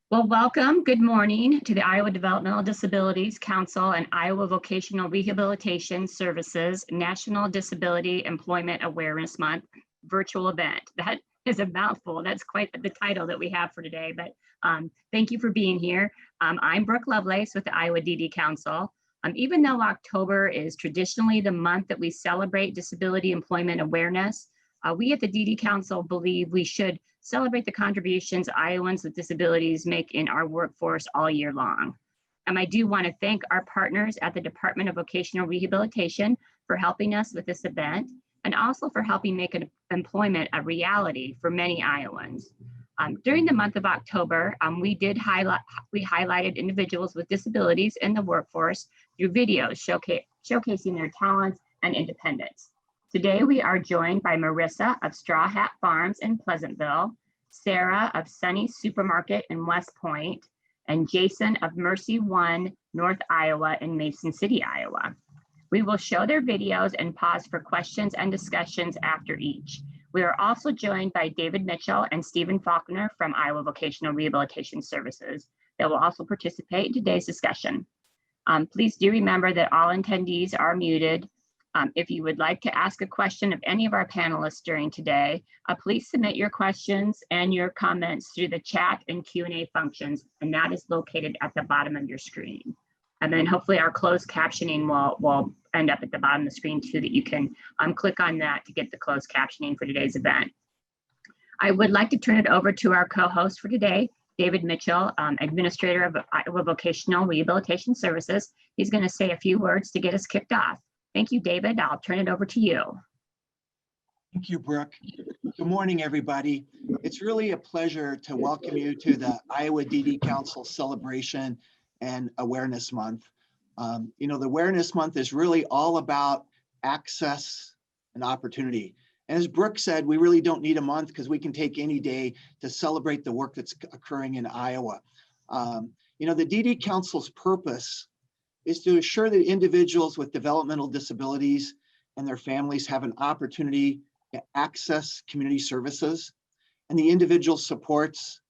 Well, welcome. Good morning to the Iowa Developmental Disabilities Council and Iowa Vocational Rehabilitation Services National Disability Employment Awareness Month virtual event. That is a mouthful. That's quite the title that we have for today, but thank you for being here. I'm Brooke Lovelace with the Iowa DD Council. Even though October is traditionally the month that we celebrate disability employment awareness, we at the DD Council believe we should celebrate the contributions Iowans with disabilities make in our workforce all year long. I do want to thank our partners at the Department of Vocational Rehabilitation for helping us with this event and also for helping make employment a reality for many Iowans. During the month of October, we highlighted individuals with disabilities in the workforce through videos showcasing their talents and independence. Today, we are joined by Marissa of Straw Hat Farms in Pleasantville, Sarah of Sunny Supermarket in West Point, and Jason of Mercy One, North Iowa in Mason City, Iowa. We will show their videos and pause for questions and discussions after each. We are also joined by David Mitchell and Stephen Faulkner from Iowa Vocational Rehabilitation Services that will also participate in today's discussion. Please do remember that all attendees are muted. If you would like to ask a question of any of our panelists during today, please submit your questions and your comments through the chat and Q&A functions, and that is located at the bottom of your screen. And then hopefully our closed captioning will end up at the bottom of the screen too, that you can click on that to get the closed captioning for today's event. I would like to turn it over to our co-host for today, David Mitchell, Administrator of Iowa Vocational Rehabilitation Services. He's going to say a few words to get us kicked off. Thank you, David. I'll turn it over to you. Thank you, Brooke. Good morning, everybody. It's really a pleasure to welcome you to the Iowa DD Council Celebration and Awareness Month. The Awareness Month is really all about access and opportunity. And as Brooke said, we really don't need a month because we can take any day to celebrate the work that's occurring in Iowa. The DD Council's purpose is to assure that individuals with developmental disabilities and their families have an opportunity to access community services and the individual supports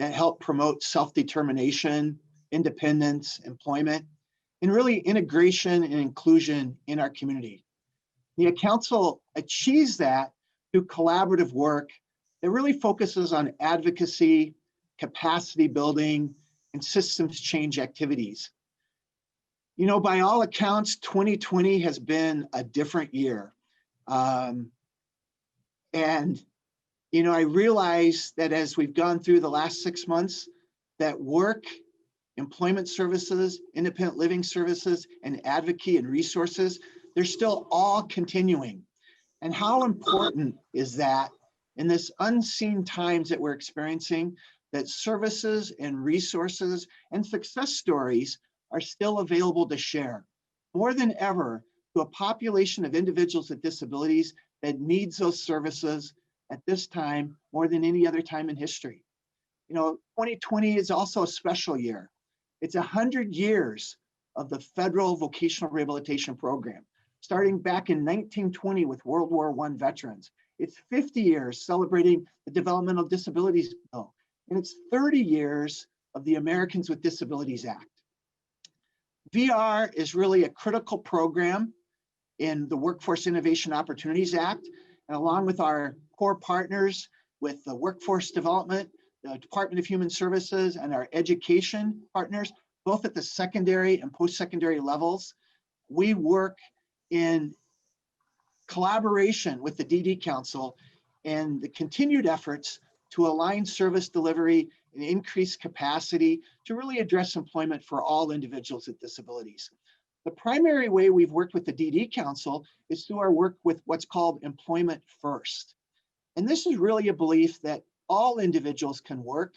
that help promote self-determination, independence, employment, and really integration and inclusion in our community. The council achieves that through collaborative work that really focuses on advocacy, capacity building, and systems change activities. By all accounts, 2020 has been a different year. I realize that as we've gone through the last 6 months, that work, employment services, independent living services, and advocacy and resources, they're still all continuing. And how important is that in this unseen times that we're experiencing, that services and resources and success stories are still available to share more than ever to a population of individuals with disabilities that needs those services at this time more than any other time in history. 2020 is also a special year. It's 100 years of the federal vocational rehabilitation program, starting back in 1920 with World War I veterans. It's 50 years celebrating the Developmental Disabilities Bill, and it's 30 years of the Americans with Disabilities Act. VR is really a critical program in the Workforce Innovation Opportunities Act, and along with our core partners with the Workforce Development, the Department of Human Services, and our education partners, both at the secondary and post-secondary levels, we work in collaboration with the DD Council and the continued efforts to align service delivery and increase capacity to really address employment for all individuals with disabilities. The primary way we've worked with the DD Council is through our work with what's called Employment First. And this is really a belief that all individuals can work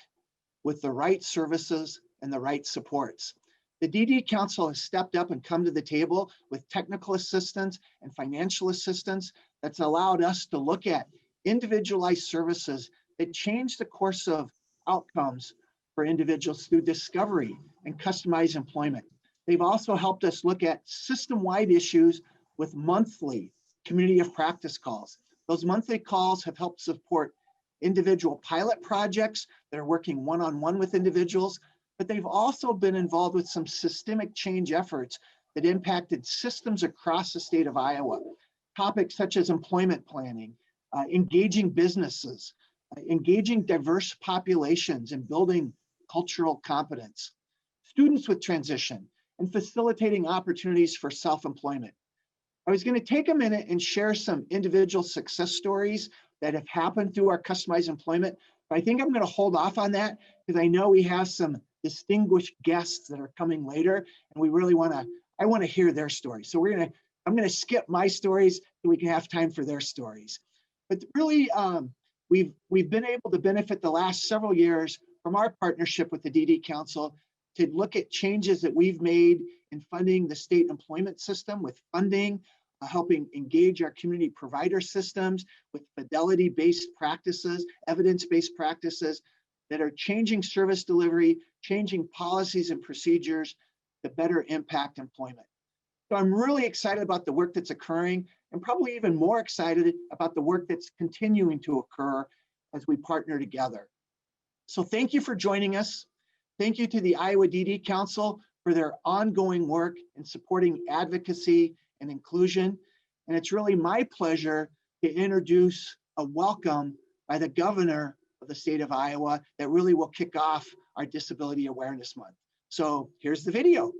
with the right services and the right supports. The DD Council has stepped up and come to the table with technical assistance and financial assistance that's allowed us to look at individualized services that change the course of outcomes for individuals through discovery and customized employment. They've also helped us look at system-wide issues with monthly community of practice calls. Those monthly calls have helped support individual pilot projects that are working one-on-one with individuals, but they've also been involved with some systemic change efforts that impacted systems across the state of Iowa. Topics such as employment planning, engaging businesses, engaging diverse populations and building cultural competence, students with transition, and facilitating opportunities for self-employment. I was going to take a minute and share some individual success stories that have happened through our customized employment, but I think I'm going to hold off on that because I know we have some distinguished guests that are coming later, and we really I want to hear their stories. So I'm going to skip my stories so we can have time for their stories. But really, we've been able to benefit the last several years from our partnership with the DD Council to look at changes that we've made in funding the state employment system with funding, helping engage our community provider systems with fidelity-based practices, evidence-based practices that are changing service delivery, changing policies and procedures to better impact employment. So I'm really excited about the work that's occurring, and probably even more excited about the work that's continuing to occur as we partner together. So thank you for joining us. Thank you to the Iowa DD Council for their ongoing work in supporting advocacy and inclusion. And it's really my pleasure to introduce a welcome by the Governor of the state of Iowa that really will kick off our Disability Awareness Month. So here's the video.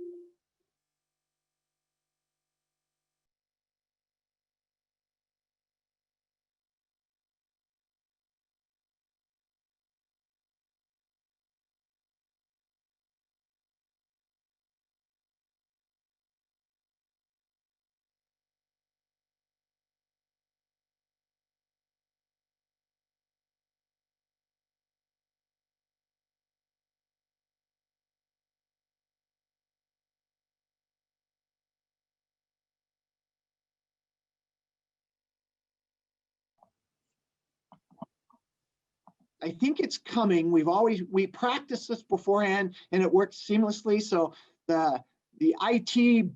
I think it's coming. We practiced this beforehand and it worked seamlessly. So the IT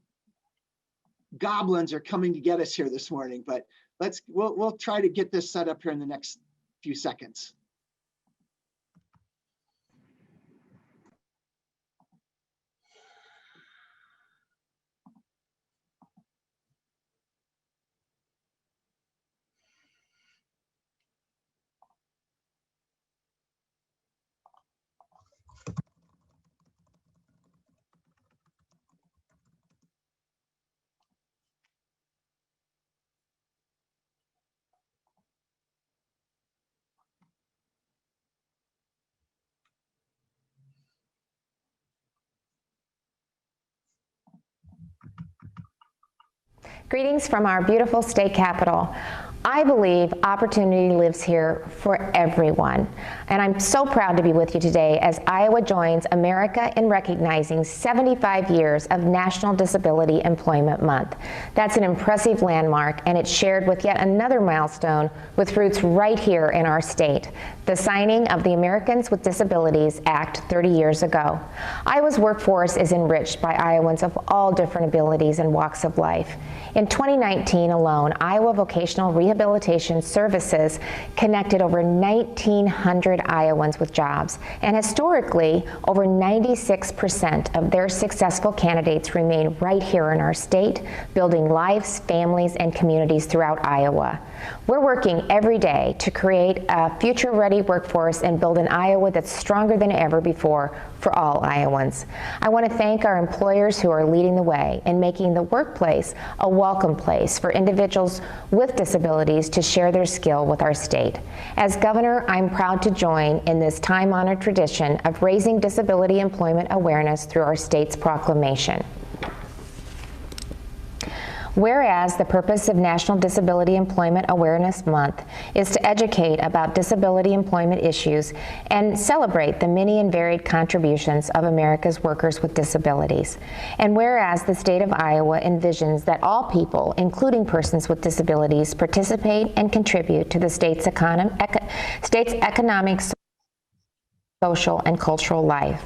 goblins are coming to get us here this morning, but we'll try to get this set up here in the next few seconds. Greetings from our beautiful state capital. I believe opportunity lives here for everyone, and I'm so proud to be with you today as Iowa joins America in recognizing 75 years of National Disability Employment Month. That's an impressive landmark, and it's shared with yet another milestone with roots right here in our state, the signing of the Americans with Disabilities Act 30 years ago. Iowa's workforce is enriched by Iowans of all different abilities and walks of life. In 2019 alone, Iowa Vocational Rehabilitation Services connected over 1,900 Iowans with jobs, and historically, over 96% of their successful candidates remain right here in our state, building lives, families, and communities throughout Iowa. We're working every day to create a future-ready workforce and build an Iowa that's stronger than ever before for all Iowans. I want to thank our employers who are leading the way and making the workplace a welcome place for individuals with disabilities to share their skill with our state. As governor, I'm proud to join in this time-honored tradition of raising disability employment awareness through our state's proclamation. Whereas the purpose of National Disability Employment Awareness Month is to educate about disability employment issues and celebrate the many and varied contributions of America's workers with disabilities. And whereas the state of Iowa envisions that all people, including persons with disabilities, participate and contribute to the state's economic, social, and cultural life.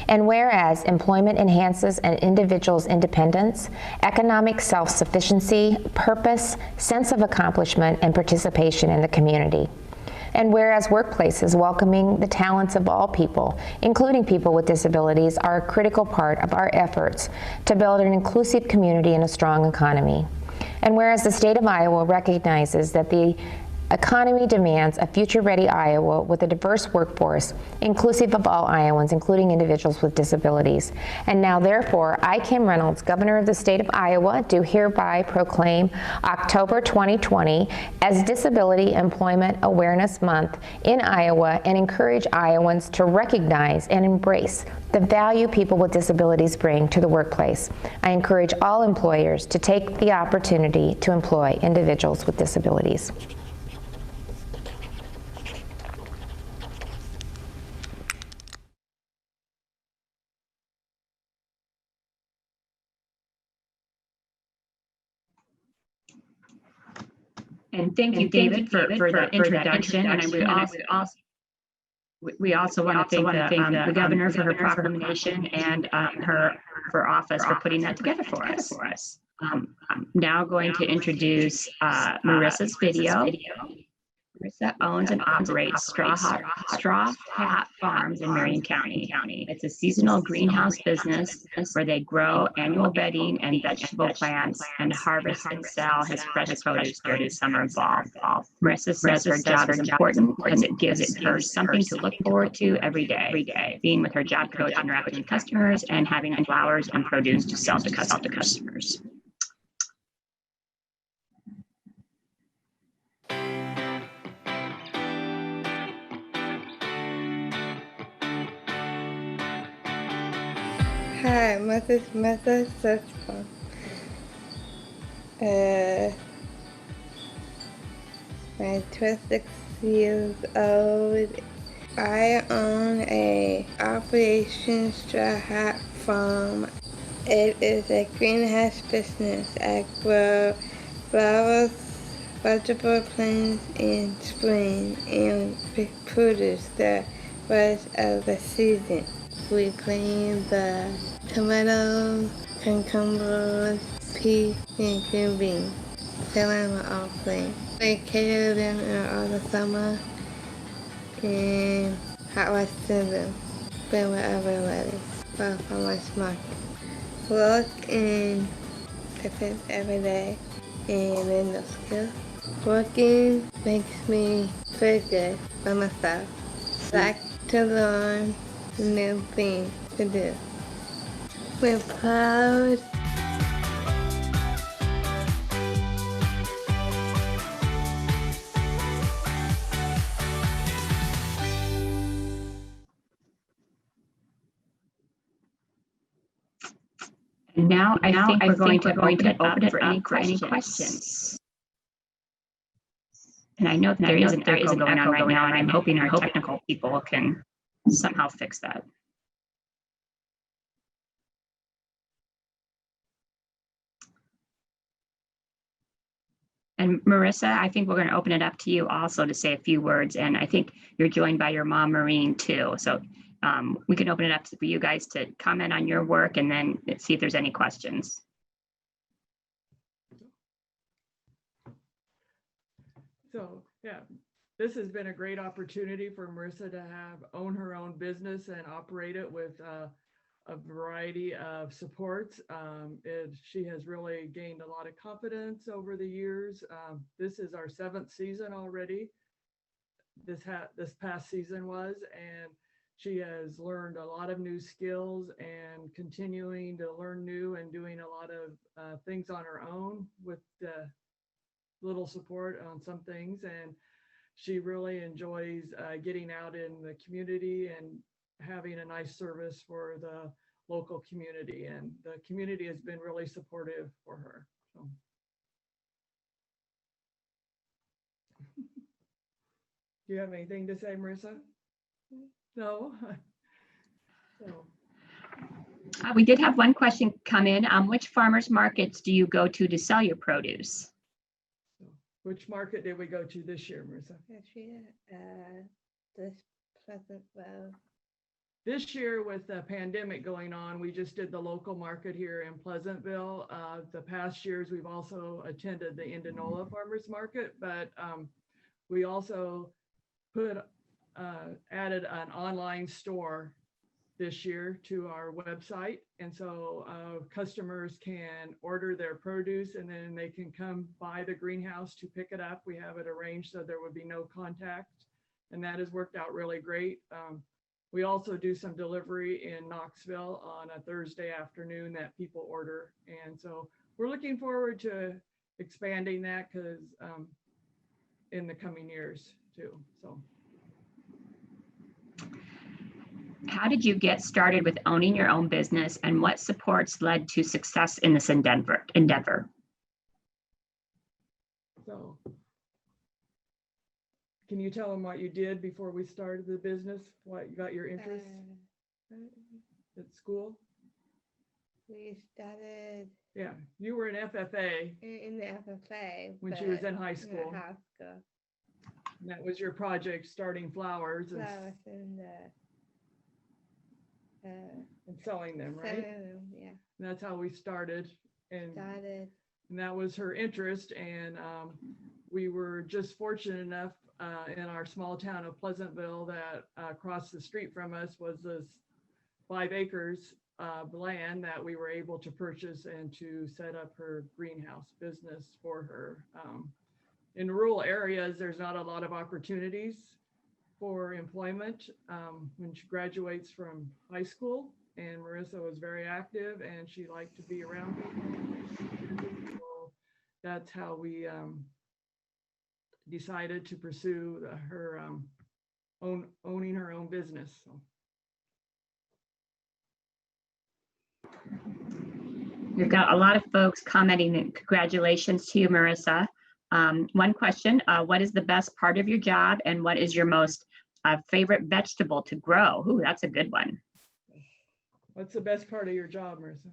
And whereas employment enhances an individual's independence, economic self-sufficiency, purpose, sense of accomplishment, and participation in the community. And whereas workplaces welcoming the talents of all people, including people with disabilities, are a critical part of our efforts to build an inclusive community and a strong economy. And whereas the state of Iowa recognizes that the economy demands a future-ready Iowa with a diverse workforce, inclusive of all Iowans, including individuals with disabilities. And now, therefore, I, Kim Reynolds, Governor of the state of Iowa, do hereby proclaim October 2020 as Disability Employment Awareness Month in Iowa and encourage Iowans to recognize and embrace the value people with disabilities bring to the workplace. I encourage all employers to take the opportunity to employ individuals with disabilities. And thank you, David, for that introduction. And we also want to thank the governor for her proclamation and her for office for putting that together for us. I'm now going to introduce Marissa's video. Marissa owns and operates Straw Hat Farms in Marion County. It's a seasonal greenhouse business where they grow annual bedding and vegetable plants and harvest and sell his fresh produce during summer and fall. Marissa says her job is important because it gives her something to look forward to every day, being with her job coach, interacting with customers, and having flowers and produce to sell to customers. Hi, Marissa Schletzbaum. I'm 26 years old. I own a Operation Straw Hat Farm. It is a greenhouse business. I grow flowers, vegetable plants in spring, and produce the rest of the season. We plant the tomatoes, cucumbers, peas, and green beans. Sell them all plants. We cater them in all the summer and hot wash them. Bring whatever weather for farmers market. Work in defense every day and learn the skills. Working makes me feel good by myself. Like to learn new things to do. We're proud. And now I think we're going to open it up for any questions. And I know that there is an echo going on right now, and I'm hoping our technical people can somehow fix that. And Marissa, I think we're going to open it up to you also to say a few words. And I think you're joined by your mom, Maureen, too. So we can open it up for you guys to comment on your work and then see if there's any questions. So yeah, this has been a great opportunity for Marissa to own her own business and operate it with a variety of supports. She has really gained a lot of confidence over the years. This is our 7th season already. This past season was, and she has learned a lot of new skills and continuing to learn new and doing a lot of things on her own with little support on some things. And she really enjoys getting out in the community and having a nice service for the local community, and the community has been really supportive for her. So. Do you have anything to say, Marissa? No? So. We did have one question come in. Which farmers markets do you go to sell your produce? Which market did we go to this year, Marissa? This year, with the pandemic going on, we just did the local market here in Pleasantville. The past years, we've also attended the Indianola Farmers Market, but we also added an online store this year to our website. And so customers can order their produce and then they can come by the greenhouse to pick it up. We have it arranged so there would be no contact. And that has worked out really great. We also do some delivery in Knoxville on a Thursday afternoon that people order. And so we're looking forward to expanding that because in the coming years too. So. How did you get started with owning your own business, and what supports led to success in this endeavor? So, can you tell them what you did before we started the business? What you got your interest at school? We started Yeah, you were in FFA in the FFA when she was in high in school. high school. And that was your project, starting flowers and, Flowers and and selling them, right? yeah, And that's how we started. And started. And that was her interest. And we were just fortunate enough in our small town of Pleasantville that across the street from us was this 5 acres of land that we were able to purchase and to set up her greenhouse business for her. In rural areas, there's not a lot of opportunities for employment when she graduates from high school. And Marissa was very active and she liked to be around people. So that's how we decided to pursue her owning her own business. So. We've got a lot of folks commenting and congratulations to you, Marissa. One question, what is the best part of your job and what is your most favorite vegetable to grow? Ooh, that's a good one. What's the best part of your job, Marissa?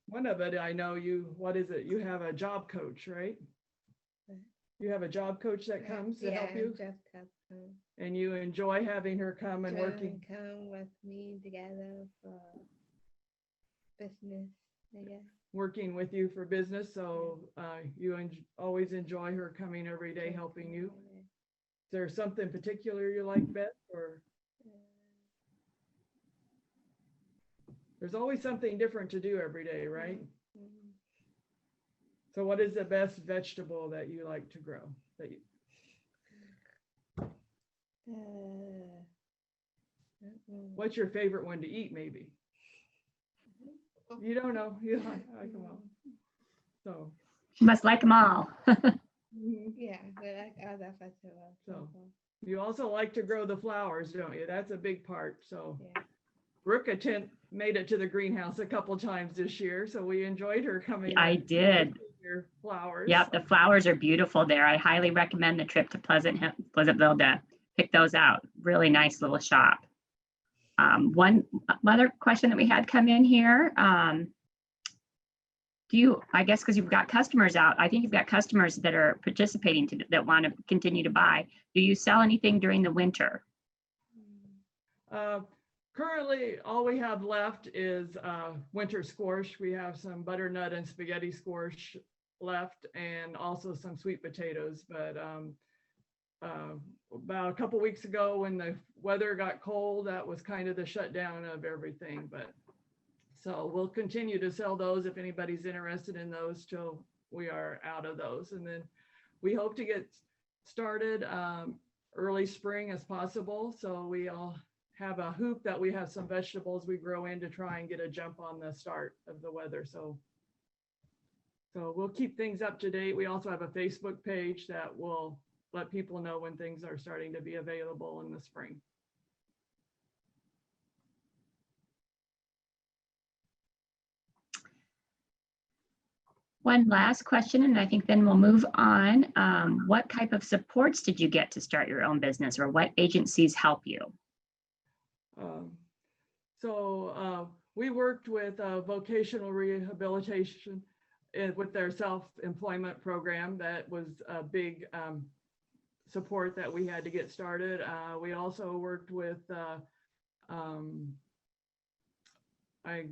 One of it, I know what is it? You have a job coach, right? You have a job coach that comes to help you? And you enjoy having her come and working? Come with me together for business, I guess. Working with you for business, so you always enjoy her coming every day helping you. Is there something particular you like best, or? There's always something different to do every day, right? So what is the best vegetable that you like to grow? What's your favorite one to eat, maybe? You don't know. You like them all. So. You must like them all. Yeah, we like other vegetables. So you also like to grow the flowers, don't you? That's a big part. So Yeah. Brooke made it to the greenhouse a couple times this year, so we enjoyed her coming. I did. Your flowers. Yep, the flowers are beautiful there. I highly recommend the trip to Pleasantville to pick those out. Really nice little shop. One other question that we had come in here. I guess because you've got customers out, I think you've got customers that are participating that want to continue to buy. Do you sell anything during the winter? Currently, all we have left is winter squash. We have some butternut and spaghetti squash left, and also some sweet potatoes. But about a couple weeks ago, when the weather got cold, that was kind of the shutdown of everything. But so we'll continue to sell those if anybody's interested in those till we are out of those. And then we hope to get started early spring as possible. So we all have a hoop that we have some vegetables we grow in to try and get a jump on the start of the weather. So we'll keep things up to date. We also have a Facebook page that will let people know when things are starting to be available in the spring. One last question, and I think then we'll move on. What type of supports did you get to start your own business, or what agencies help you? We worked with Vocational Rehabilitation with their self-employment program. That was a big support that we had to get started. We also worked with, I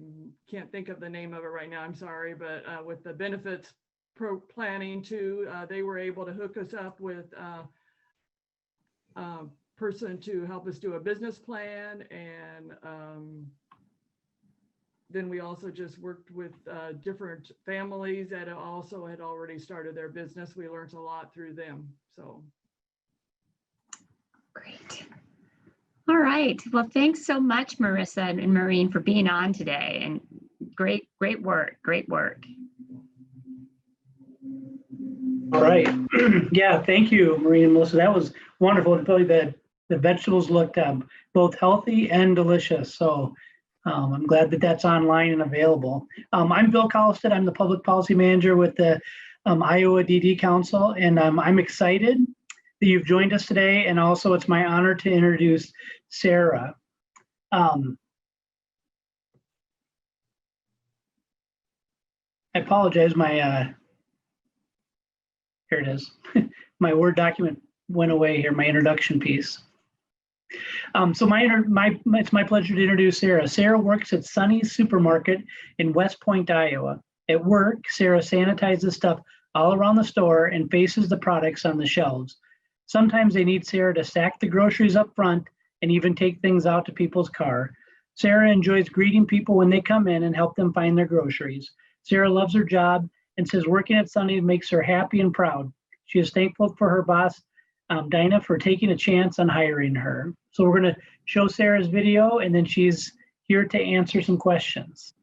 can't think of the name of it right now, I'm sorry, but with the benefits planning too. They were able to hook us up with person to help us do a business plan, and then we also just worked with different families that also had already started their business. We learned a lot through them. So Great. All right. Well, thanks so much, Marissa and Maureen, for being on today, and great work. Great work. All right. Yeah, thank you, Maureen and Melissa. That was wonderful. And really, the vegetables looked both healthy and delicious. So I'm glad that that's online and available. I'm Bill Colliston. I'm the Public Policy Manager with the Iowa DD Council, and I'm excited that you've joined us today. And also, it's my honor to introduce Sarah. I apologize. Here it is. My Word document went away here, my introduction piece. So it's my pleasure to introduce Sarah. Sarah works at Sonny's Supermarket in West Point, Iowa. At work, Sarah sanitizes stuff all around the store and faces the products on the shelves. Sometimes they need Sarah to stack the groceries up front and even take things out to people's car. Sarah enjoys greeting people when they come in and help them find their groceries. Sarah loves her job and says working at Sonny's makes her happy and proud. She is thankful for her boss, Dinah, for taking a chance on hiring her. So we're going to show Sarah's video, and then she's here to answer some questions.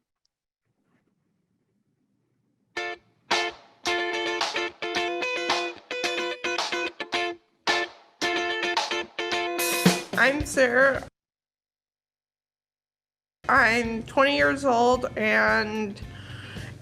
I'm Sarah. I'm 20 years old, and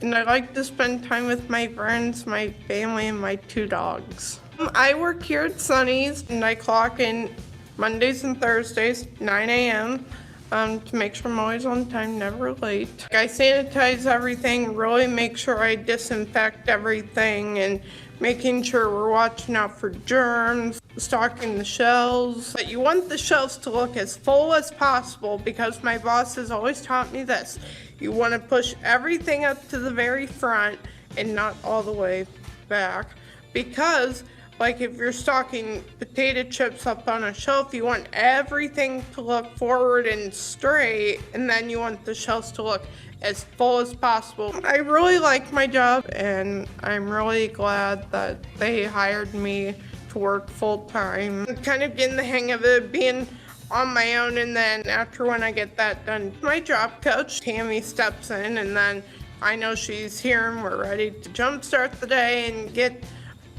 I like to spend time with my friends, my family, and my 2 dogs. I work here at Sonny's, and I clock in Mondays and Thursdays, 9 a.m. To make sure I'm always on time, never late. I sanitize everything, really make sure I disinfect everything, and making sure we're watching out for germs, stocking the shelves. But you want the shelves to look as full as possible, because my boss has always taught me this. You want to push everything up to the very front and not all the way back, because like if you're stocking potato chips up on a shelf, you want everything to look forward and straight, and then you want the shelves to look as full as possible. I really like my job, and I'm really glad that they hired me to work full time. I'm kind of getting the hang of it, being on my own, and then after when I get that done, my job coach, Tammy, steps in, and then I know she's here and we're ready to jumpstart the day and get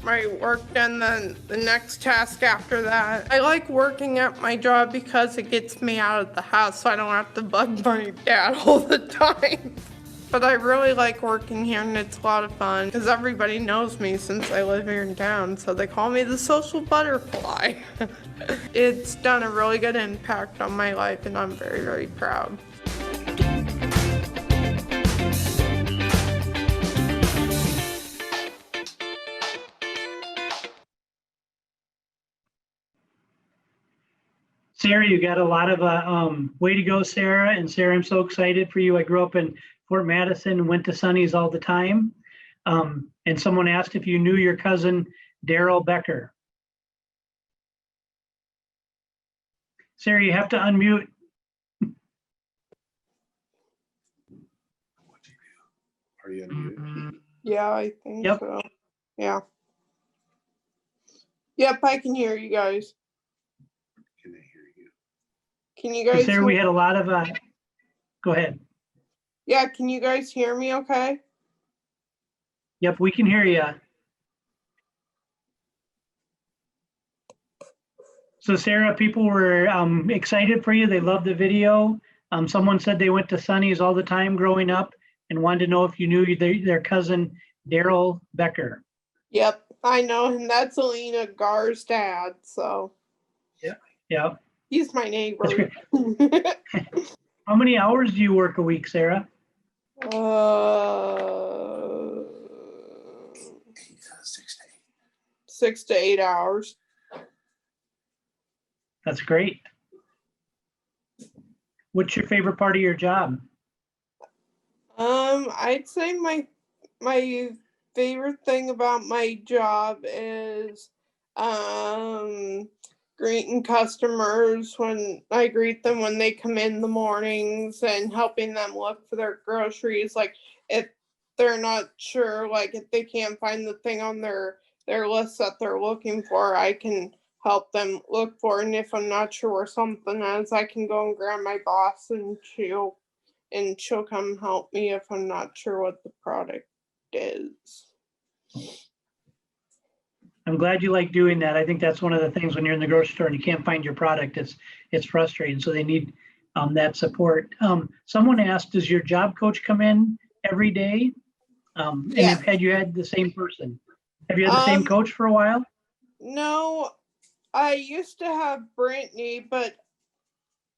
my work done, the next task after that. I like working at my job because it gets me out of the house so I don't have to bug my dad all the time. But I really like working here, and it's a lot of fun because everybody knows me since I live here in town, so they call me the social butterfly. It's done a really good impact on my life, and I'm very, very proud. Sarah, you got a lot of way to go, Sarah. And Sarah, I'm so excited for you. I grew up in Fort Madison and went to Sonny's all the time. And someone asked if you knew your cousin, Daryl Becker. Sarah, you have to unmute. Are you unmuted? Yeah, I think Yep. so. Yeah. Yep, I can hear you guys. Can I hear you? Can you guys Sarah, hear- we had a lot of, go ahead. Yeah, can you guys hear me okay? Yep, we can hear you. So Sarah, people were excited for you. They loved the video. Someone said they went to Sonny's all the time growing up and wanted to know if you knew their cousin, Daryl Becker. Yep, I know him. That's Alina Gar's dad, so. Yeah. He's my neighbor. How many hours do you work a week, Sarah? 6 to 8 hours. That's great. What's your favorite part of your job? I'd say my favorite thing about my job is greeting customers when I greet them when they come in the mornings and helping them look for their groceries. Like if they're not sure, like if they can't find the thing on their list that they're looking for, I can help them look for it. And if I'm not sure where something is, I can go and grab my boss and she'll come help me if I'm not sure what the product is. I'm glad you like doing that. I think that's one of the things when you're in the grocery store and you can't find your product, it's frustrating. So they need that support. Someone asked, does your job coach come in every day? And Yes. had you had the same person? Have you had the same coach for a while? No, I used to have Brittany, but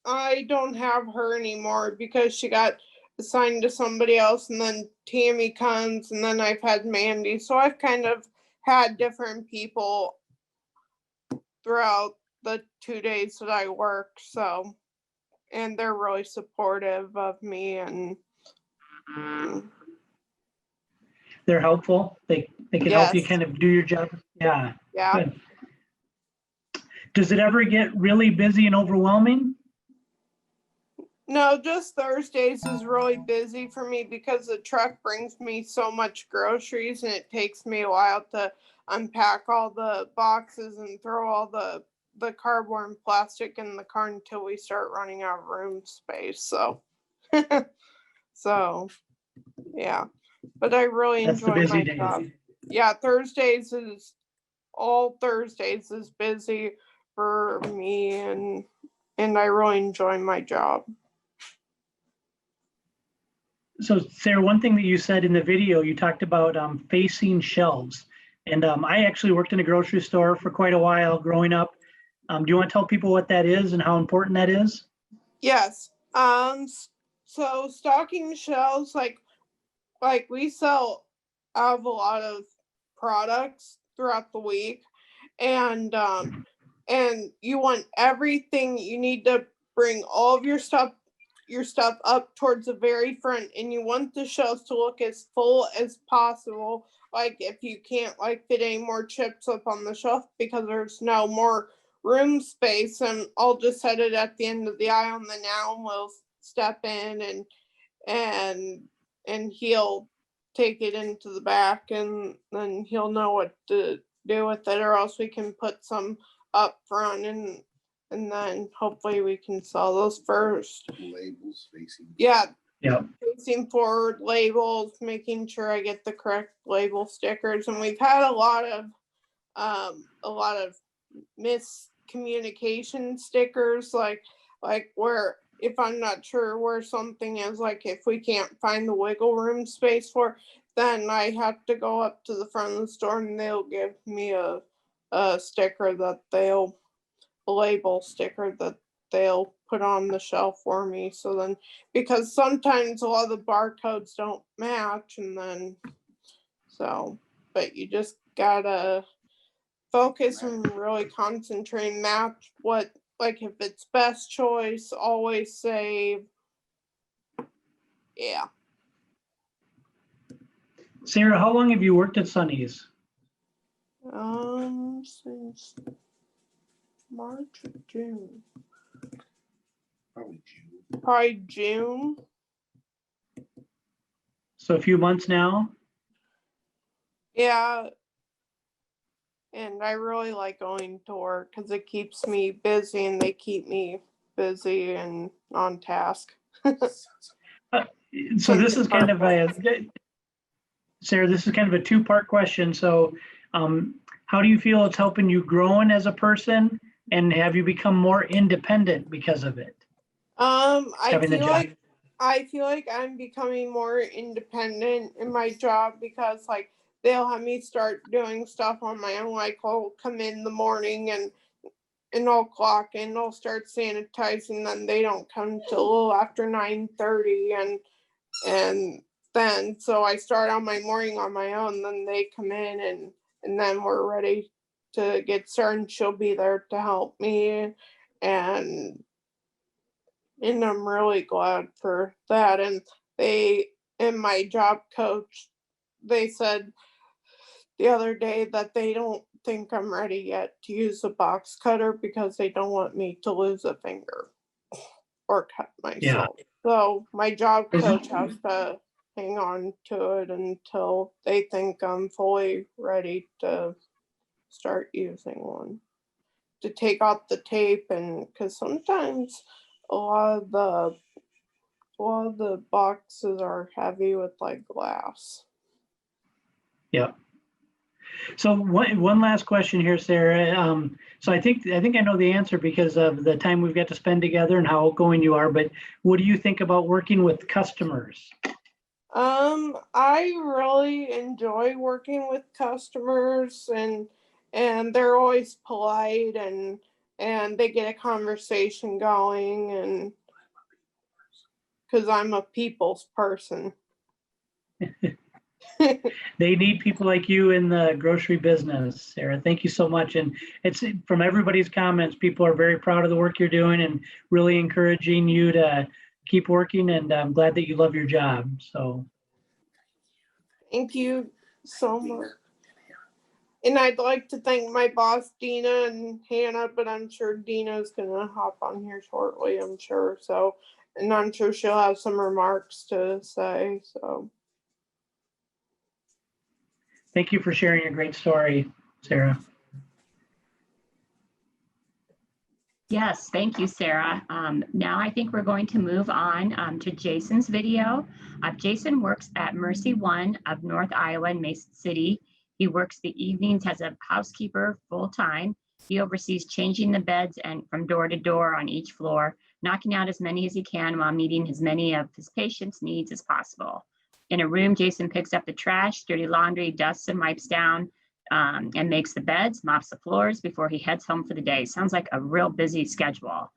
I don't have her anymore because she got assigned to somebody else, and then Tammy comes, and then I've had Mandy. So I've kind of had different people throughout the 2 days that I work. So, and they're really supportive of me, and They're helpful. They can help you kind of do your job. Yeah. Yeah. Good. Does it ever get really busy and overwhelming? No, just Thursdays is really busy for me because the truck brings me so much groceries and it takes me a while to unpack all the boxes and throw all the cardboard and plastic in the car until we start running out of room space. So, so yeah, but I really That's the enjoy busy my days. job. Yeah, all Thursdays is busy for me, and I really enjoy my job. So Sarah, one thing that you said in the video, you talked about facing shelves. And I actually worked in a grocery store for quite a while growing up. Do you want to tell people what that is and how important that is? Yes. So stocking shelves, like we sell out of a lot of products throughout the week, and you want everything. You need to bring all of your stuff up towards the very front, and you want the shelves to look as full as possible. Like if you can't like fit any more chips up on the shelf because there's no more room space, and I'll just set it at the end of the aisle, and then Alan will step in and he'll take it into the back, and then he'll know what to do with it, or else we can put some up front, and then hopefully we can sell those first. Labels facing. Yeah. Yeah. Facing forward labels, making sure I get the correct label stickers. And we've had a lot of miscommunication stickers, like where if I'm not sure where something is, like if we can't find the wiggle room space for, then I have to go up to the front of the store and they'll give me a sticker that a label sticker that they'll put on the shelf for me. So then, because sometimes a lot of the barcodes don't match, and then but you just gotta focus and really concentrate, match what, like if it's best choice, always save. Yeah. Sarah, how long have you worked at Sunny's? Since March or June. Probably June. Probably June. So a few months now? Yeah. And I really like going to work because it keeps me busy, and they keep me busy and on task. So this is kind of Sarah, this is kind of a two-part question. So how do you feel it's helping you growing as a person, and have you become more independent because of it? I feel like I'm becoming more independent in my job because like they'll have me start doing stuff on my own. Like I'll come in the morning and I'll clock in, I'll start sanitizing, then they don't come till a little after 9:30, and then so I start on my morning on my own, then they come in and then we're ready to get started. She'll be there to help me, and I'm really glad for that. And my job coach, they said the other day that they don't think I'm ready yet to use the box cutter because they don't want me to lose a finger or cut myself. So my job coach has to hang on to it until they think I'm fully ready to start using one. To take off the tape, and because sometimes a lot of the boxes are heavy with like glass. Yep. So one last question here, Sarah. So I think I know the answer because of the time we've got to spend together and how outgoing you are, but what do you think about working with customers? I really enjoy working with customers, and they're always polite, and they get a conversation going, and because I'm a people's person. They need people like you in the grocery business, Sarah. Thank you so much. And it's from everybody's comments, people are very proud of the work you're doing and really encouraging you to keep working. And I'm glad that you love your job. So Thank you so much. And I'd like to thank my boss, Dina and Hannah, but I'm sure Dina's gonna hop on here shortly, I'm sure. So, and I'm sure she'll have some remarks to say, so. thank you for sharing your great story, Sarah. Yes, thank you, Sarah. Now I think we're going to move on to Jason's video. Jason works at Mercy One of North Iowa in Mason City. He works the evenings as a housekeeper full-time. He oversees changing the beds and from door to door on each floor, knocking out as many as he can while meeting as many of his patients' needs as possible. In a room, Jason picks up the trash, dirty laundry, dusts and wipes down, and makes the beds, mops the floors before he heads home for the day. Sounds like a real busy schedule.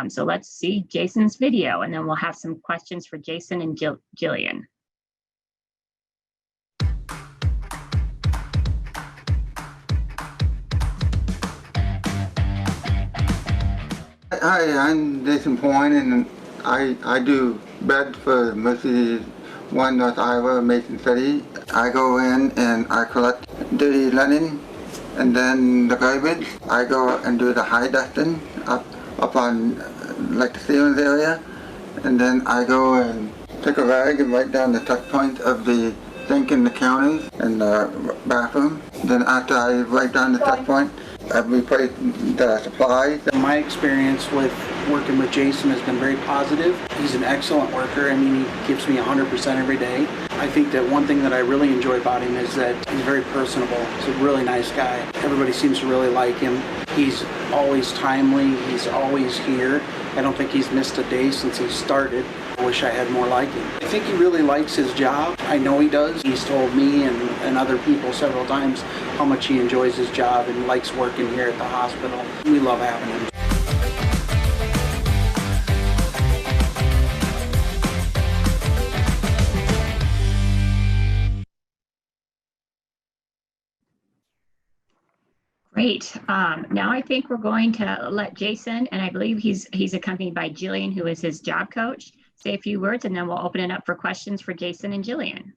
So let's see Jason's video, and then we'll have some questions for Jason and Jillian. Hi, I'm Jason Pohren, and I do beds for Mercy One North Iowa, Mason City. I go in and I collect dirty linen, and then the garbage. I go and do the high dusting up on like the ceilings area, and then I go and take a rag and wipe down the touch point of the sink in the counters and the bathroom. Then after I wipe down the touch point, I replace the supplies. My experience with working with Jason has been very positive. He's an excellent worker. I mean, he gives me 100% every day. I think that one thing that I really enjoy about him is that he's very personable. He's a really nice guy. Everybody seems to really like him. He's always timely. He's always here. I don't think he's missed a day since he started. I wish I had more like him. I think he really likes his job. I know he does. He's told me and other people several times how much he enjoys his job and likes working here at the hospital. We love having him. Great. Now I think we're going to let Jason, and I believe he's accompanied by Jillian, who is his job coach, say a few words, and then we'll open it up for questions for Jason and Jillian.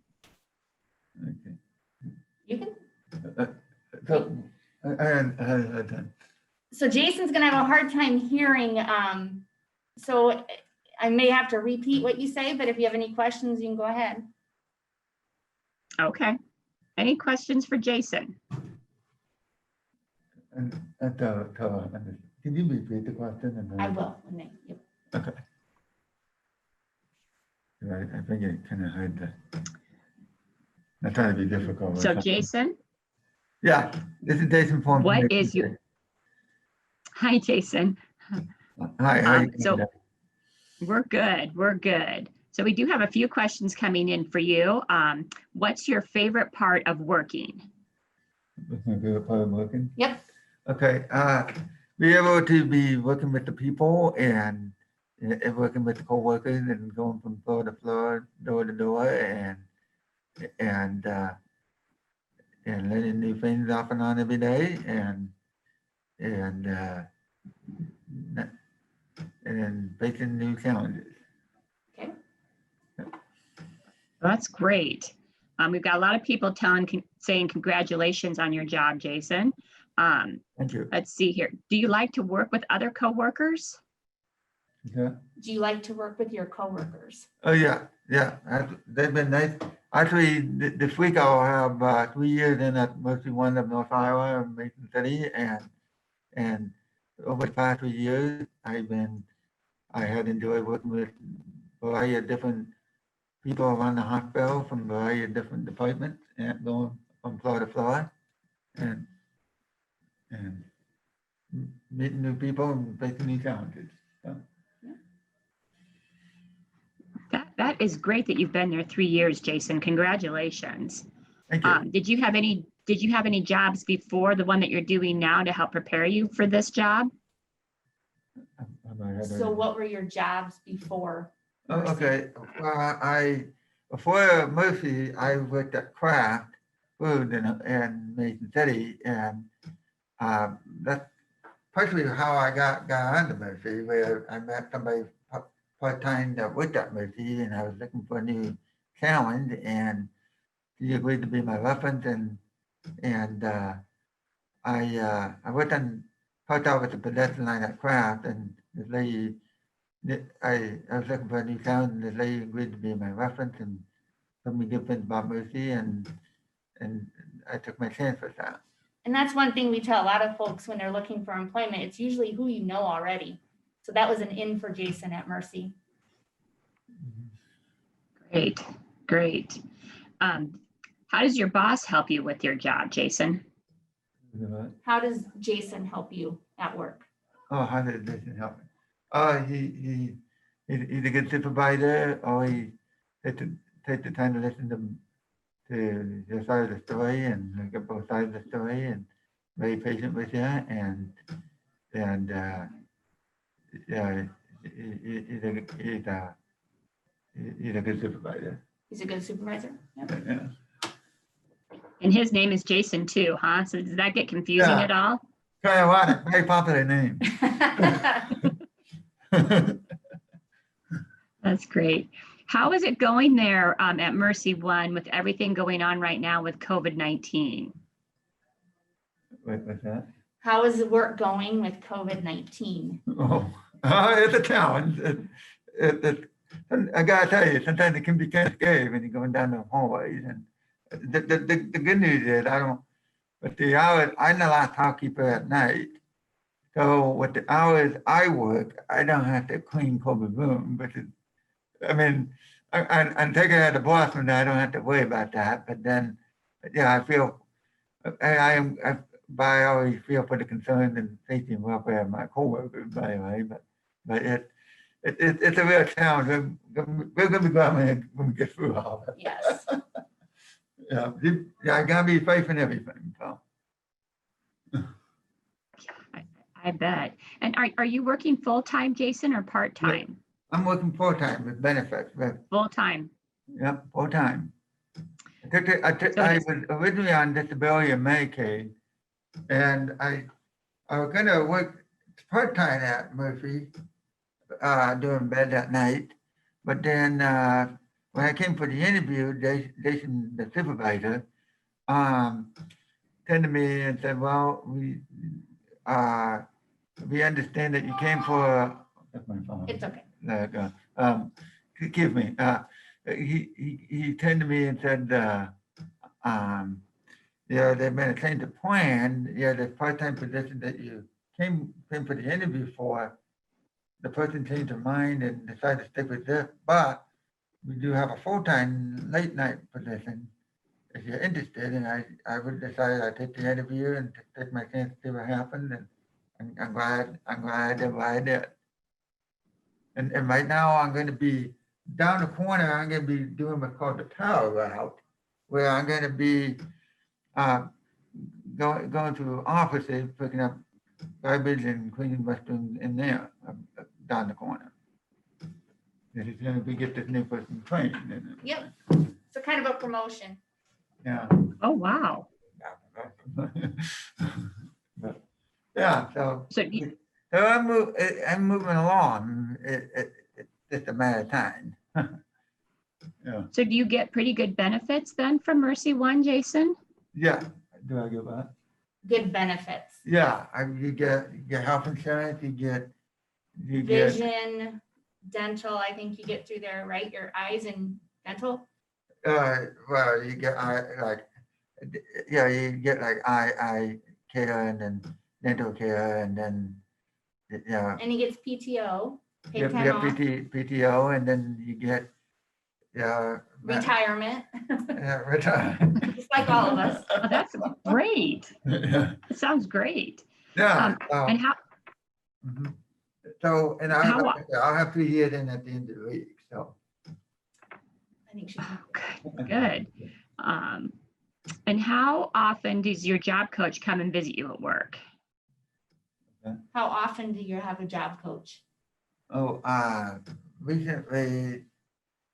Okay. You can. So, So Jason's gonna have a hard time hearing, so I may have to repeat what you say, but if you have any questions, you can go ahead. Okay. Any questions for Jason? can you repeat the question? And then I will. Yep. Okay. I think it kind of hard to. Not trying to be difficult. So Jason, Yeah, this is Jason Pohren. what is your? Hi, Jason. Hi. How you So doing? we're good. We're good. So we do have a few questions coming in for you. What's your favorite part of working? What's my favorite part of working? Yep. Okay, be able to be working with the people and working with the co-workers and going from floor to floor, door to door, and learning new things off and on every day, and then facing new challenges. Okay. That's great. We've got a lot of people saying congratulations on your job, Jason. Thank you. Let's see here. Do you like to work with other coworkers? Yeah. Do you like to work with your coworkers? Oh, yeah. They've been nice. Actually, this week I'll have 3 years in at Mercy One of North Iowa, Mason City, and over the past 3 years, I had enjoyed working with a variety of different people around the hospital from a variety of different departments and going from floor to floor, and meeting new people and facing new challenges. So. That is great that you've been there 3 years, Jason. Congratulations. Thank you. Did you have any jobs before the one that you're doing now to help prepare you for this job? So what were your jobs before? Oh, okay. Well, before Mercy, I worked at Kraft Food in Mason City, and that's partially how I got onto Mercy, where I met somebody part-time that worked at Mercy, and I was looking for a new challenge, and she agreed to be my reference, and I worked on part-time with the pedestrian line at Kraft, and this lady, I was looking for a new challenge, and this lady agreed to be my reference and told me good things about Mercy, and I took my chance with that. And that's one thing we tell a lot of folks when they're looking for employment. It's usually who you know already. So that was an in for Jason at Mercy. Great. How does your boss help you with your job, Jason? How does Jason help you at work? Oh, how does Jason help me? He's a good supervisor. Always take the time to listen to your side of the story and look at both sides of the story, and very patient with you, and yeah, he's a good supervisor. He's a good supervisor. Yep. Yeah. And his name is Jason too, huh? So does that get confusing at all? Kind of what? Very popular name. That's great. How is it going there at Mercy One with everything going on right now with COVID-19? What's that? How is the work going with COVID-19? Oh, it's a challenge. I gotta tell you, sometimes it can be kind of scary when you're going down the hallways. And the good news is with the hours, I'm the last housekeeper at night. So with the hours I work, I don't have to clean COVID room, but I'm taking care of the boss, and I don't have to worry about that. But then, yeah, I feel I always feel for the concern and safety and welfare of my coworkers, by the way. But it's a real challenge. We're going to be glad when we get through all of it. Yes. I gotta be safe in everything. So. I bet. And are you working full-time, Jason, or part-time? I'm working full-time with benefits. Full-time. Yep, full-time. I was originally on disability and Medicaid, and I was gonna work part-time at Murphy, doing bed at night. But then when I came for the interview, Jason, the supervisor, turned to me and said, "Well, we understand that you came for." That's my phone. It's okay. Excuse me. He turned to me and said, "Yeah, they've been a change of plan. Yeah, the part-time position that you came for the interview for, the person changed their mind and decided to stick with this, but we do have a full-time late night position if you're interested." And I would decide I'd take the interview and take my chance to see what happened. And I'm glad I did. And right now I'm going to be down the corner. I'm going to be doing what's called the tower route, where I'm going to be going to offices, picking up garbage and cleaning restrooms in there down the corner. This is going to be get this new person trained. Yep. So kind of a promotion. Yeah. Oh, wow. But, yeah. So I'm moving along. It's just a matter of time. Yeah, So do you get pretty good benefits then from Mercy One, Jason? yeah, do I get that? Good benefits. Yeah, you get health insurance, you get Vision, dental, I think you get through there, right? Your eyes and dental? well, you get yeah, you get like eye care and then dental care and then, yeah. And he gets PTO, paid You time get off, PTO and then you get, yeah. retirement, Yeah, retirement. just like all of us. Oh, that's great. Yeah. It sounds great. Yeah. And how, Mhm. So, and I'll have 3 years in at the end of the week, so. I think she's. good. And how often does your job coach come and visit you at work? How often do you have a job coach? Oh, recently,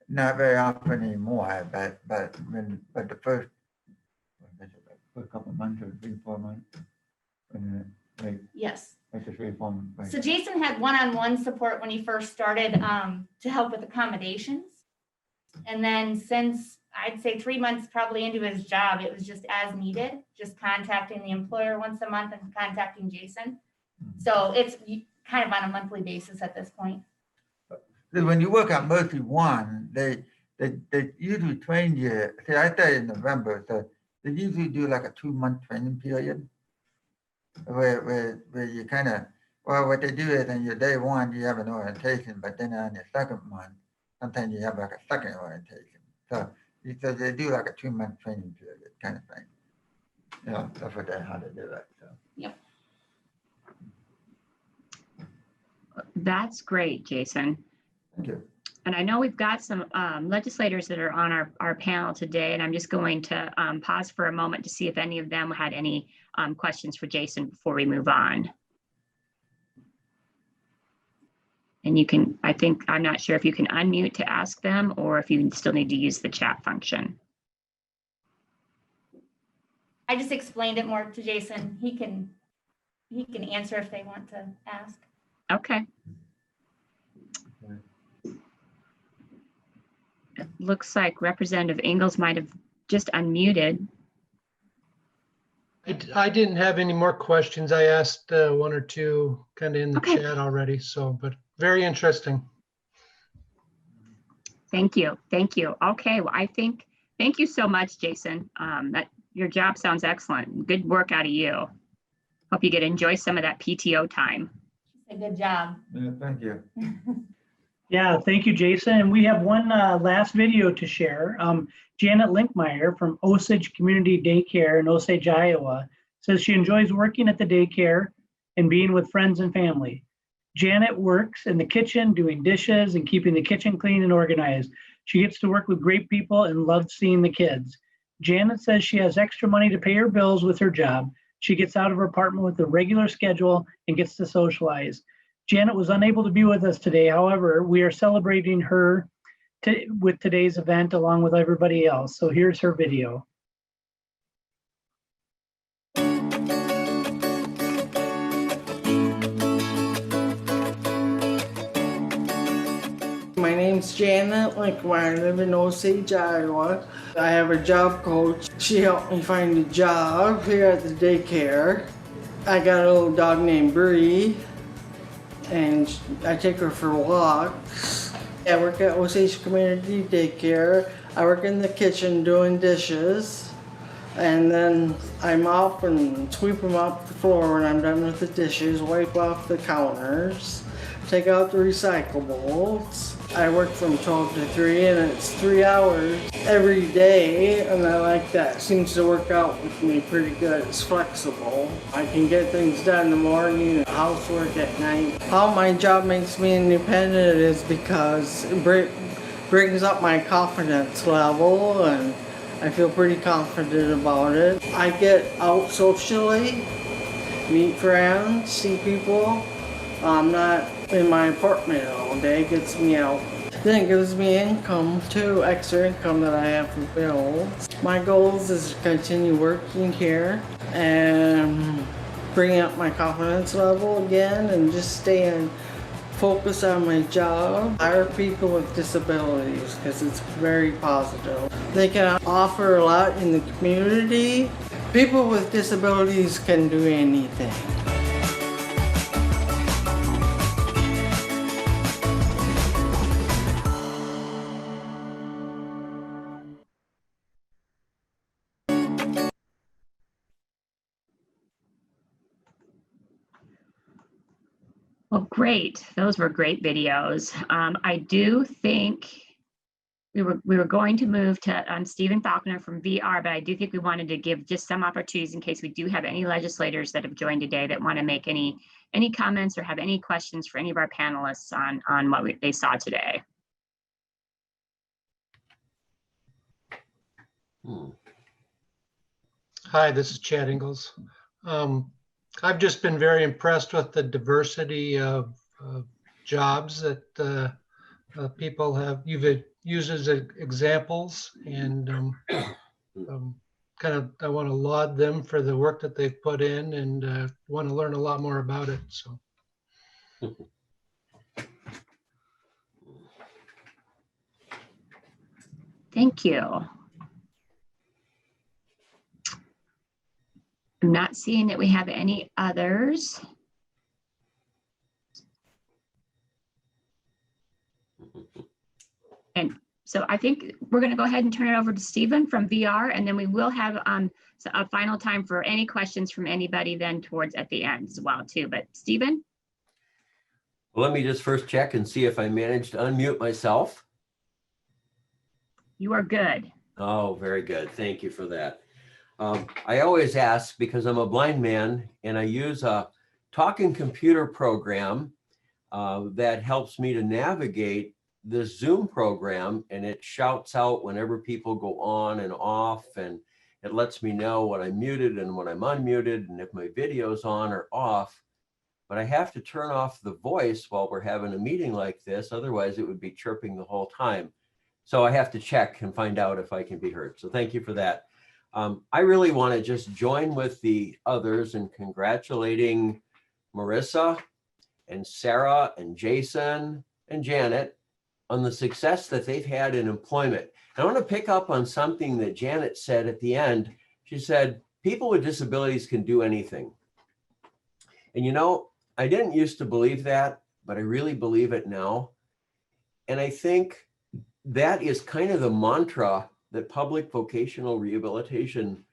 not very often anymore, but the first couple of months or 3-4 months. Yes. Like the 3-4 months. So Jason had one-on-one support when he first started to help with accommodations. And then since I'd say 3 months probably into his job, it was just as needed, just contacting the employer once a month and contacting Jason. So it's kind of on a monthly basis at this point. When you work at Mercy One, they usually train you. See, I started in November, so they usually do like a 2-month training period where you kind of, well, what they do is on your day one, you have an orientation, but then on your second month, sometimes you have like a second orientation. So they do like a 2-month training period kind of thing. You know, that's how they do it. So. Yep. That's great, Jason. Thank you. And I know we've got some legislators that are on our panel today, and I'm just going to pause for a moment to see if any of them had any questions for Jason before we move on. And you can, I'm not sure if you can unmute to ask them or if you still need to use the chat function. I just explained it more to Jason. He can answer if they want to ask. Okay. It looks like Representative Ingalls might have just unmuted. I didn't have any more questions. I asked 1 or 2 kind of in the chat already, so, but very interesting. Thank you. Thank you. Okay. Well, thank you so much, Jason. That your job sounds excellent. Good work out of you. Hope you enjoy some of that PTO time. A good job. Yeah, thank you. Yeah, thank you, Jason. And we have one last video to share. Janet Linkenmeyer from Osage Community Daycare in Osage, Iowa, says she enjoys working at the daycare and being with friends and family. Janet works in the kitchen, doing dishes and keeping the kitchen clean and organized. She gets to work with great people and loves seeing the kids. Janet says she has extra money to pay her bills with her job. She gets out of her apartment with a regular schedule and gets to socialize. Janet was unable to be with us today. However, we are celebrating her with today's event along with everybody else. So here's her video. My name's Janet Linkenmeyer. I live in Osage, Iowa. I have a job coach. She helped me find a job here at the daycare. I got a little dog named Bree, and I take her for walks. I work at Osage Community Daycare. I work in the kitchen doing dishes, and then I mop and sweep them off the floor when I'm done with the dishes, wipe off the counters, take out the recyclables. I work from 12 to 3 and it's 3 hours every day, and I like that. It seems to work out with me pretty good. It's flexible. I can get things done in the morning and housework at night. How my job makes me independent is because it brings up my confidence level, and I feel pretty confident about it. I get out socially, meet friends, see people. I'm not in my apartment all day. It gets me out. Then it gives me income too, extra income that I have for bills. My goals is to continue working here and bring up my confidence level again and just stay focus on my job, hire people with disabilities because it's very positive. They can offer a lot in the community. People with disabilities can do anything. Well, great. Those were great videos. I do think we were going to move to Stephen Falconer from VR, but I do think we wanted to give just some opportunities in case we do have any legislators that have joined today that want to make any comments or have any questions for any of our panelists on what they saw today. Hi, this is Chad Ingalls. I've just been very impressed with the diversity of jobs that people have you've used as examples, and kind of I want to laud them for the work that they've put in, and want to learn a lot more about it. So. Thank you. I'm not seeing that we have any others. And so I think we're going to go ahead and turn it over to Stephen from VR, and then we will have a final time for any questions from anybody then towards at the end as well too. But Stephen? Well, let me just first check and see if I managed to unmute myself. You are good. Oh, very good. Thank you for that. I always ask because I'm a blind man and I use a talking computer program that helps me to navigate this Zoom program, and it shouts out whenever people go on and off, and it lets me know when I'm muted and when I'm unmuted and if my video's on or off. But I have to turn off the voice while we're having a meeting like this, otherwise it would be chirping the whole time. So I have to check and find out if I can be heard. So thank you for that. I really want to just join with the others in congratulating Marissa and Sarah and Jason and Janet on the success that they've had in employment. And I want to pick up on something that Janet said at the end. She said, people with disabilities can do anything. And you know, I didn't used to believe that, but I really believe it now. And I think that is kind of the mantra that public vocational rehabilitation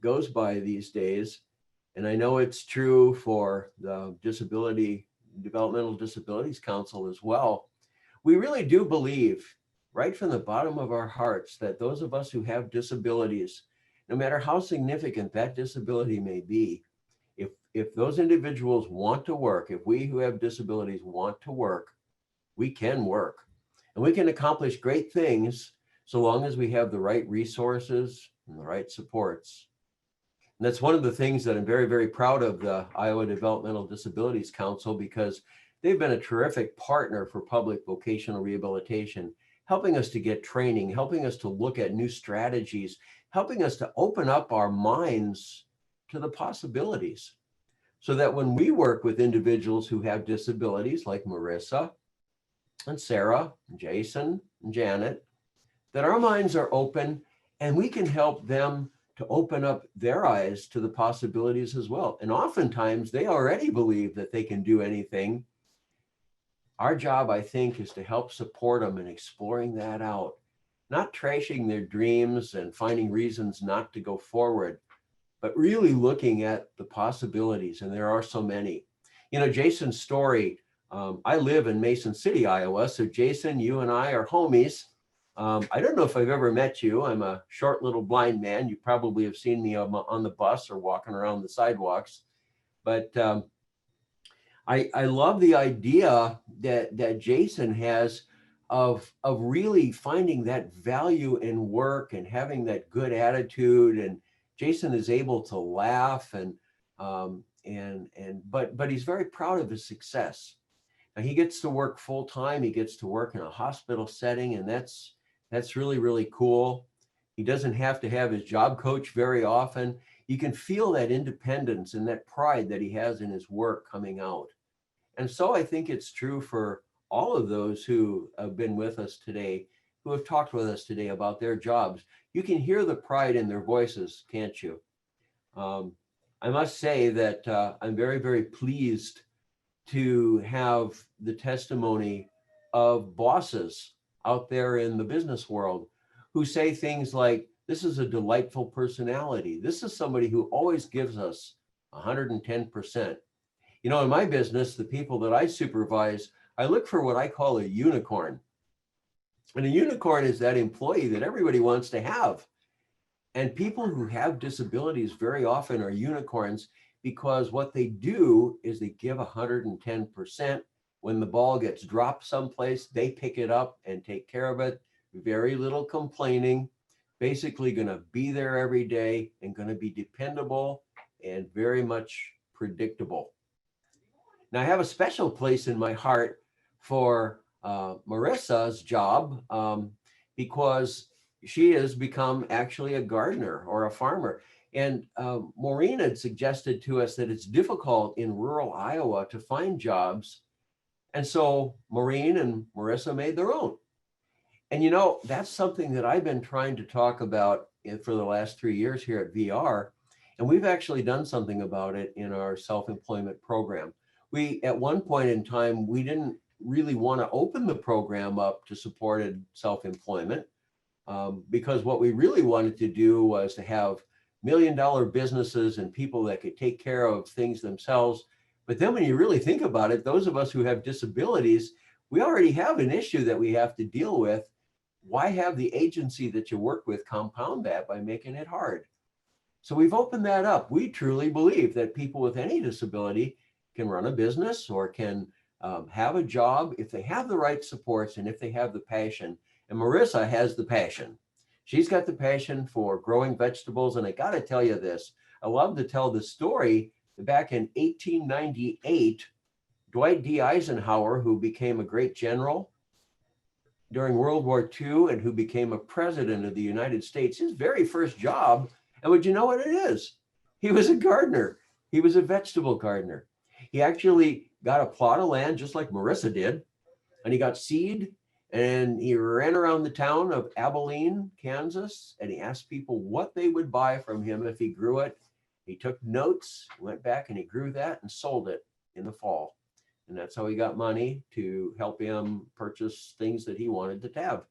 goes by these days. And I know it's true for the Developmental Disabilities Council as well. We really do believe right from the bottom of our hearts that those of us who have disabilities, no matter how significant that disability may be, if those individuals want to work, if we who have disabilities want to work, we can work. And we can accomplish great things so long as we have the right resources and the right supports. And that's one of the things that I'm very, very proud of the Iowa Developmental Disabilities Council, because they've been a terrific partner for public vocational rehabilitation, helping us to get training, helping us to look at new strategies, helping us to open up our minds to the possibilities. So that when we work with individuals who have disabilities like Marissa and Sarah, and Jason and Janet, that our minds are open and we can help them to open up their eyes to the possibilities as well. And oftentimes they already believe that they can do anything. Our job, I think, is to help support them in exploring that out, not trashing their dreams and finding reasons not to go forward, but really looking at the possibilities. And there are so many. You know, Jason's story, I live in Mason City, Iowa. So Jason, you and I are homies. I don't know if I've ever met you. I'm a short little blind man. You probably have seen me on the bus or walking around the sidewalks. But I love the idea that Jason has of really finding that value in work and having that good attitude. And Jason is able to laugh but he's very proud of his success. Now, he gets to work full time. He gets to work in a hospital setting, and that's really, really cool. He doesn't have to have his job coach very often. You can feel that independence and that pride that he has in his work coming out. And so I think it's true for all of those who have been with us today, who have talked with us today about their jobs. You can hear the pride in their voices, can't you? I must say that I'm very, very pleased to have the testimony of bosses out there in the business world who say things like, this is a delightful personality. This is somebody who always gives us 110%. You know, in my business, the people that I supervise, I look for what I call a unicorn. And a unicorn is that employee that everybody wants to have. And people who have disabilities very often are unicorns because what they do is they give 110%. When the ball gets dropped someplace, they pick it up and take care of it. Very little complaining, basically going to be there every day and going to be dependable and very much predictable. Now, I have a special place in my heart for Marissa's job because she has become actually a gardener or a farmer. And Maureen had suggested to us that it's difficult in rural Iowa to find jobs. And so Maureen and Marissa made their own. And you know, that's something that I've been trying to talk about for the last 3 years here at VR. And we've actually done something about it in our self-employment program. We, at one point in time, we didn't really want to open the program up to supported self-employment because what we really wanted to do was to have million-dollar businesses and people that could take care of things themselves. But then when you really think about it, those of us who have disabilities, we already have an issue that we have to deal with. Why have the agency that you work with compound that by making it hard? So we've opened that up. We truly believe that people with any disability can run a business or can have a job if they have the right supports and if they have the passion. And Marissa has the passion. She's got the passion for growing vegetables. And I got to tell you this, I love to tell the story that back in 1898, Dwight D. Eisenhower, who became a great general during World War II and who became a president of the United States, his very first job, and would you know what it is? He was a gardener. He was a vegetable gardener. He actually got a plot of land just like Marissa did, and he got seed, and he ran around the town of Abilene, Kansas, and he asked people what they would buy from him if he grew it. He took notes, went back and he grew that and sold it in the fall. And that's how he got money to help him purchase things that he wanted to have.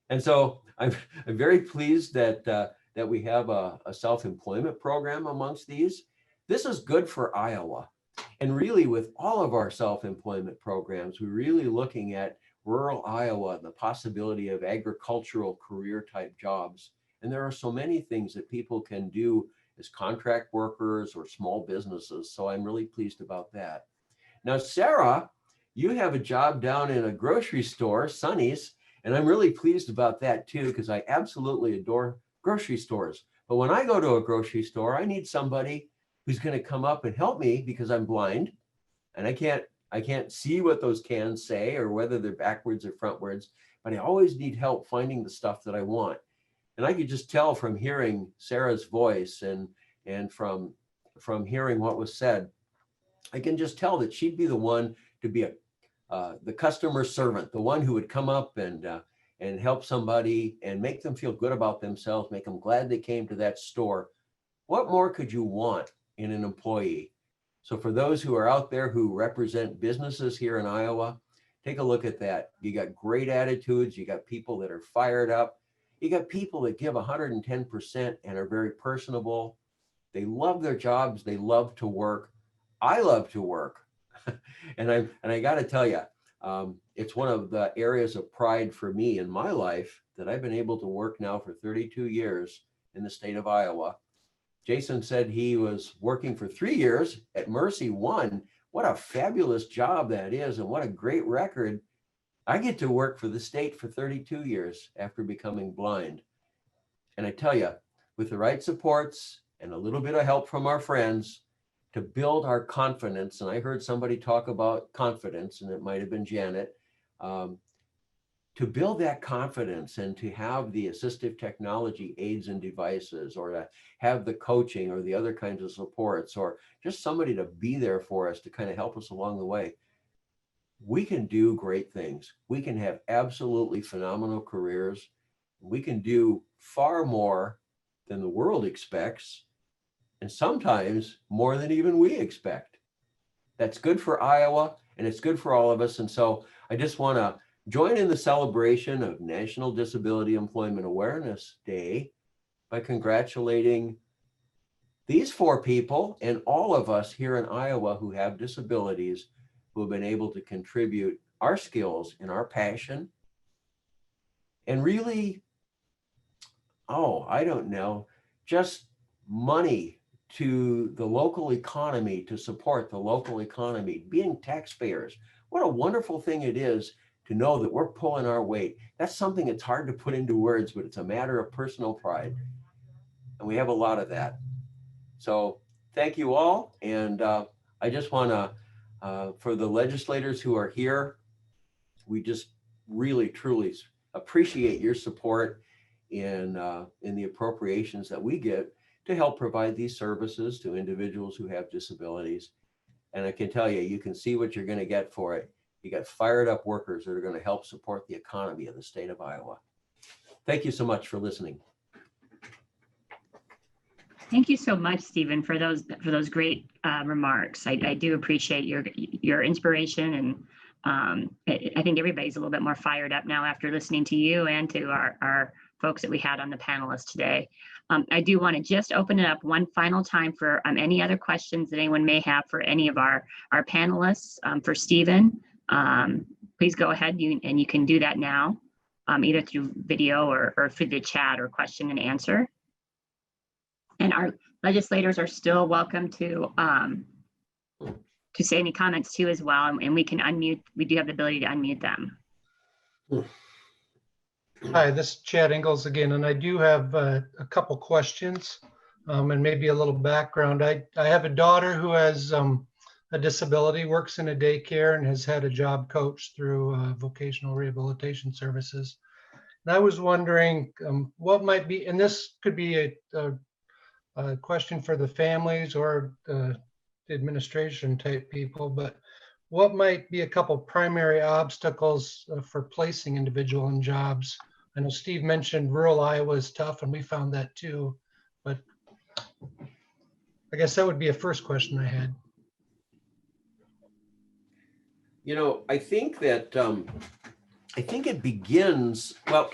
And so I'm very pleased that that we have a self-employment program amongst these. This is good for Iowa. And really with all of our self-employment programs, we're really looking at rural Iowa, the possibility of agricultural career type jobs. And there are so many things that people can do as contract workers or small businesses. So I'm really pleased about that. Now, Sarah, you have a job down in a grocery store, Sonny's, and I'm really pleased about that too, because I absolutely adore grocery stores. But when I go to a grocery store, I need somebody who's going to come up and help me because I'm blind and I can't see what those cans say or whether they're backwards or frontwards, but I always need help finding the stuff that I want. And I could just tell from hearing Sarah's voice and from hearing what was said, I can just tell that she'd be the one to be the customer servant, the one who would come up and help somebody and make them feel good about themselves, make them glad they came to that store. What more could you want in an employee? So for those who are out there who represent businesses here in Iowa, take a look at that. You got great attitudes. You got people that are fired up. You got people that give 110% and are very personable. They love their jobs. They love to work. I love to work. and I got to tell you, it's one of the areas of pride for me in my life that I've been able to work now for 32 years in the state of Iowa. Jason said he was working for 3 years at Mercy One. What a fabulous job that is, and what a great record. I get to work for the state for 32 years after becoming blind. And I tell you, with the right supports and a little bit of help from our friends to build our confidence, and I heard somebody talk about confidence, and it might have been Janet, to build that confidence and to have the assistive technology aids and devices, or to have the coaching or the other kinds of supports, or just somebody to be there for us to kind of help us along the way. we can do great things. We can have absolutely phenomenal careers. We can do far more than the world expects, and sometimes more than even we expect. That's good for Iowa, and it's good for all of us. And so I just want to join in the celebration of National Disability Employment Awareness Day by congratulating these 4 people and all of us here in Iowa who have disabilities, who have been able to contribute our skills and our passion and really, I don't know, just money to the local economy, to support the local economy, being taxpayers. What a wonderful thing it is to know that we're pulling our weight. That's something that's hard to put into words, but it's a matter of personal pride. And we have a lot of that. So thank you all. And I just want to, for the legislators who are here, we just really, truly appreciate your support in the appropriations that we get to help provide these services to individuals who have disabilities. And I can tell you, you can see what you're going to get for it. You got fired up workers that are going to help support the economy of the state of Iowa. Thank you so much for listening. Thank you so much, Stephen, for those great remarks. I do appreciate your inspiration, and I think everybody's a little bit more fired up now after listening to you and to our folks that we had on the panelists today. I do want to just open it up one final time for any other questions that anyone may have for any of our panelists. For Stephen, please go ahead and you can do that now, either through video or through the chat or question and answer. And our legislators are still welcome to say any comments too as well, and we can unmute. We do have the ability to unmute them. Hi, this is Chad Ingalls again, and I do have a couple questions and maybe a little background. I have a daughter who has a disability, works in a daycare, and has had a job coach through Vocational Rehabilitation Services. And I was wondering what might be, and this could be a question for the families or the administration type people, but what might be a couple primary obstacles for placing individual in jobs? I know Steve mentioned rural Iowa is tough, and we found that too, but I guess that would be a first question I had. You know, I think that, I think it begins, well,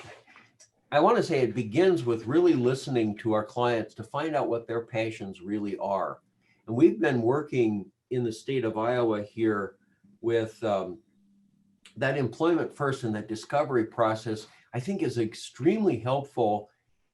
I want to say it begins with really listening to our clients to find out what their passions really are. And we've been working in the state of Iowa here with that employment first and that discovery process, I think is extremely helpful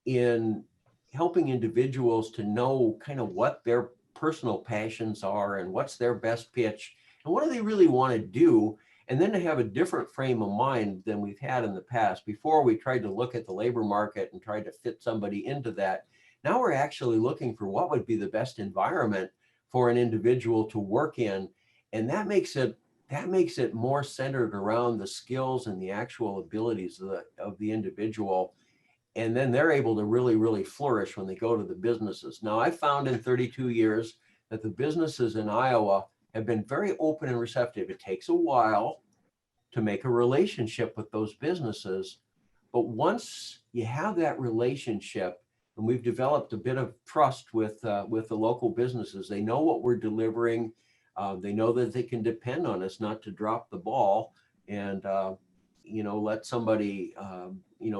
in helping individuals to know kind of what their personal passions are and what's their best pitch and what do they really want to do. And then to have a different frame of mind than we've had in the past. Before, we tried to look at the labor market and tried to fit somebody into that. Now we're actually looking for what would be the best environment for an individual to work in. And that makes it more centered around the skills and the actual abilities of the individual. And then they're able to really, really flourish when they go to the businesses. Now, I found in 32 years that the businesses in Iowa have been very open and receptive. It takes a while to make a relationship with those businesses, but once you have that relationship, and we've developed a bit of trust with the local businesses, they know what we're delivering. They know that they can depend on us not to drop the ball and let somebody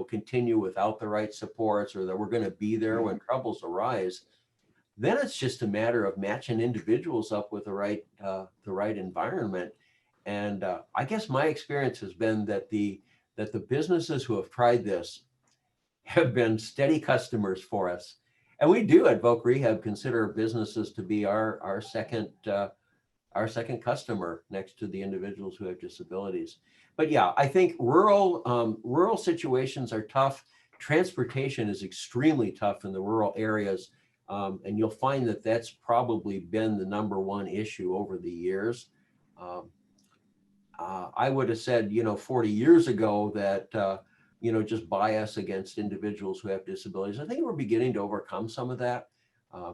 continue without the right supports, or that we're going to be there when troubles arise. Then it's just a matter of matching individuals up with the right environment. And I guess my experience has been that the businesses who have tried this have been steady customers for us. And we do at Voc Rehab consider businesses to be our second customer next to the individuals who have disabilities. But yeah, I think rural situations are tough. Transportation is extremely tough in the rural areas. And you'll find that that's probably been the #1 issue over the years. I would have said, 40 years ago that, just bias against individuals who have disabilities. I think we're beginning to overcome some of that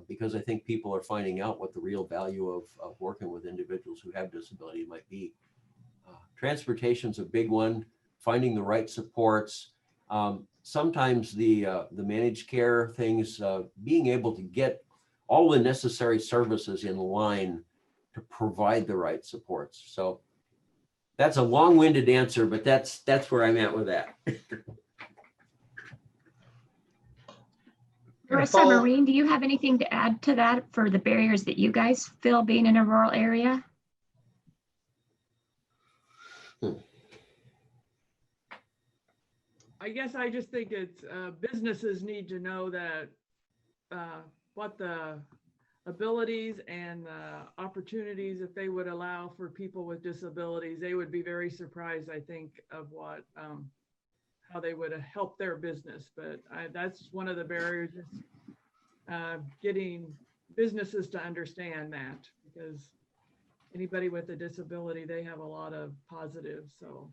because I think people are finding out what the real value of working with individuals who have disability might be. transportation's a big one, finding the right supports. Sometimes the managed care things, being able to get all the necessary services in line to provide the right supports. So that's a long-winded answer, but that's where I'm at with that. Marissa, Maureen, do you have anything to add to that for the barriers that you guys feel being in a rural area? I guess I just think it's businesses need to know that what the abilities and opportunities, if they would allow for people with disabilities, they would be very surprised, I think, of what how they would help their business. But that's one of the barriers, getting businesses to understand that, because anybody with a disability, they have a lot of positives. So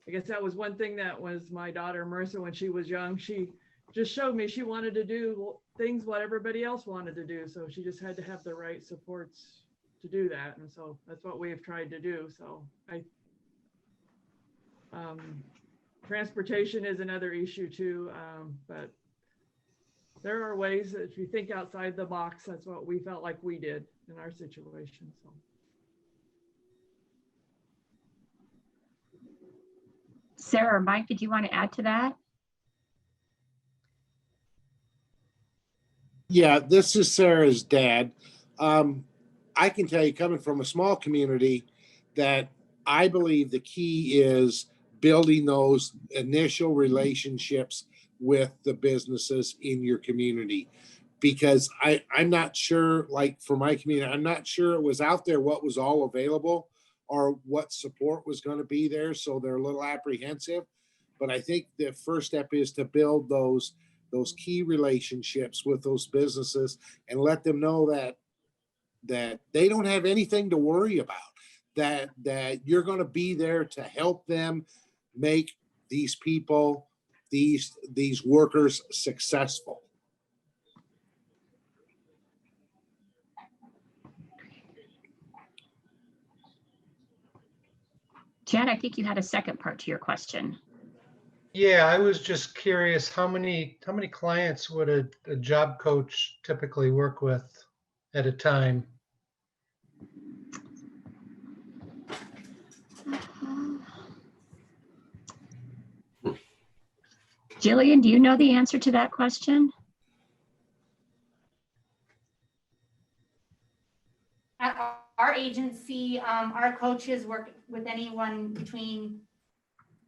I guess that was one thing that was my daughter, Marissa, when she was young, she just showed me she wanted to do things what everybody else wanted to do. So she just had to have the right supports to do that. And so that's what we have tried to do. So transportation is another issue too, but there are ways that if you think outside the box, that's what we felt like we did in our situation. So. Sarah or Mike, did you want to add to that? Yeah, this is Sarah's dad. I can tell you, coming from a small community, that I believe the key is building those initial relationships with the businesses in your community. Because I'm not sure, like for my community, I'm not sure it was out there what was all available or what support was going to be there. So they're a little apprehensive. But I think the first step is to build those key relationships with those businesses and let them know that they don't have anything to worry about, that you're going to be there to help them make these people, these workers successful. Jen, I think you had a second part to your question. Yeah, I was just curious, how many clients would a job coach typically work with at a time? Jillian, do you know the answer to that question? At our agency, our coaches work with anyone between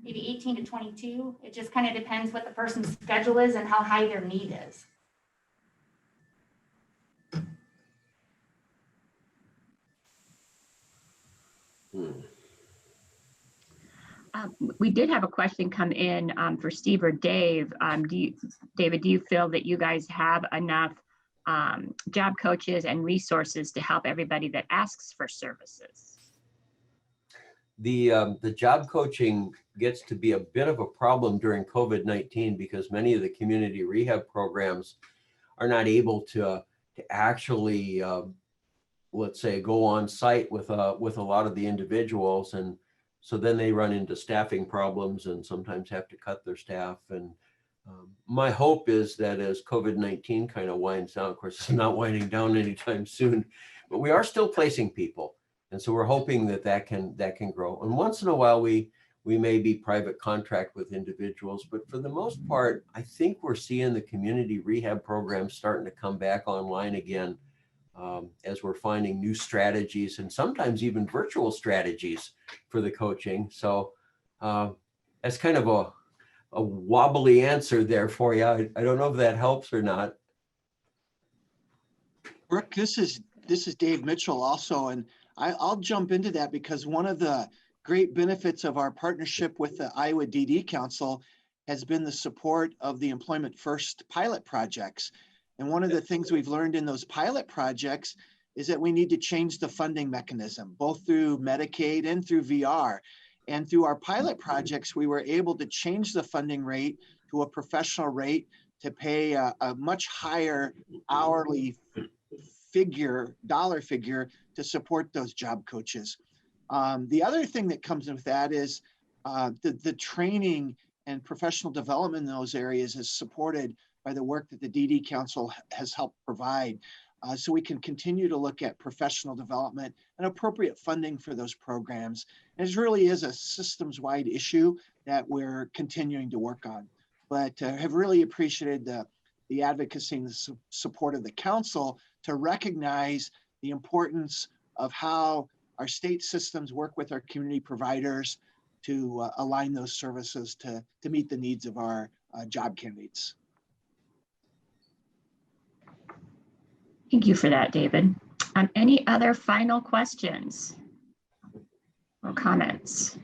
maybe 18 to 22. It just kind of depends what the person's schedule is and how high their need is. We did have a question come in for Steve or Dave. David, do you feel that you guys have enough job coaches and resources to help everybody that asks for services? The job coaching gets to be a bit of a problem during COVID-19 because many of the community rehab programs are not able to actually, let's say, go on site with a lot of the individuals, and so then they run into staffing problems and sometimes have to cut their staff. And my hope is that as COVID-19 kind of winds down, of course, it's not winding down anytime soon, but we are still placing people. And so we're hoping that can grow. And once in a while, we may be private contract with individuals, but for the most part, I think we're seeing the community rehab programs starting to come back online again, as we're finding new strategies and sometimes even virtual strategies for the coaching. So that's kind of a wobbly answer there for you. I don't know if that helps or not. Brooke, this is Dave Mitchell also, and I'll jump into that because one of the great benefits of our partnership with the Iowa DD Council has been the support of the Employment First pilot projects. And one of the things we've learned in those pilot projects is that we need to change the funding mechanism, both through Medicaid and through VR. And through our pilot projects, we were able to change the funding rate to a professional rate to pay a much higher hourly dollar figure to support those job coaches. The other thing that comes with that is the training and professional development in those areas is supported by the work that the DD Council has helped provide. So we can continue to look at professional development and appropriate funding for those programs. And it really is a systems-wide issue that we're continuing to work on. But have really appreciated the advocacy and the support of the council to recognize the importance of how our state systems work with our community providers to align those services to meet the needs of our job candidates. Thank you for that, David. Any other final questions or comments?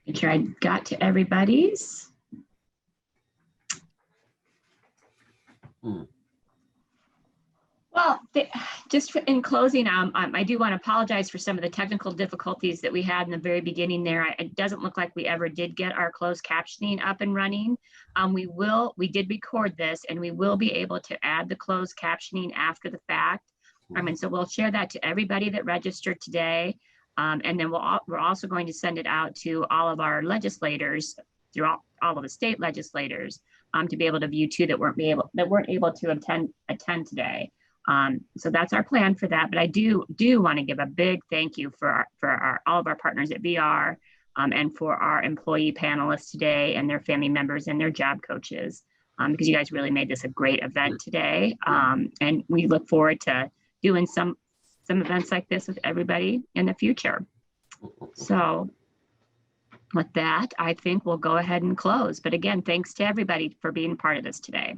Make sure I got to everybody's. Well, just in closing, I do want to apologize for some of the technical difficulties that we had in the very beginning there. It doesn't look like we ever did get our closed captioning up and running. We did record this, and we will be able to add the closed captioning after the fact. And so we'll share that to everybody that registered today. And then we're also going to send it out to all of our legislators, through all of the state legislators, to be able to view too, that weren't able to attend today. So that's our plan for that. But I do want to give a big thank you for all of our partners at VR, and for our employee panelists today and their family members and their job coaches, because you guys really made this a great event today. And we look forward to doing some events like this with everybody in the future. So with that, I think we'll go ahead and close. But again, thanks to everybody for being part of this today.